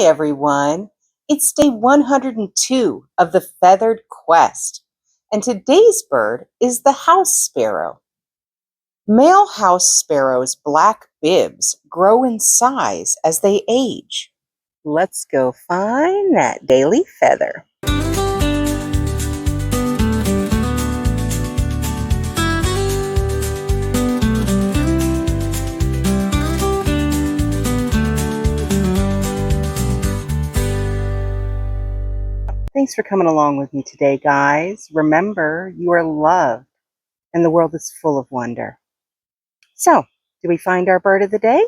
everyone. It's day 102 of the Feathered Quest, and today's bird is the house sparrow. Male house sparrows' black bibs grow in size as they age. Let's go find that daily feather. Thanks for coming along with me today, guys. Remember, you are loved and the world is full of wonder. So, do we find our bird of the day?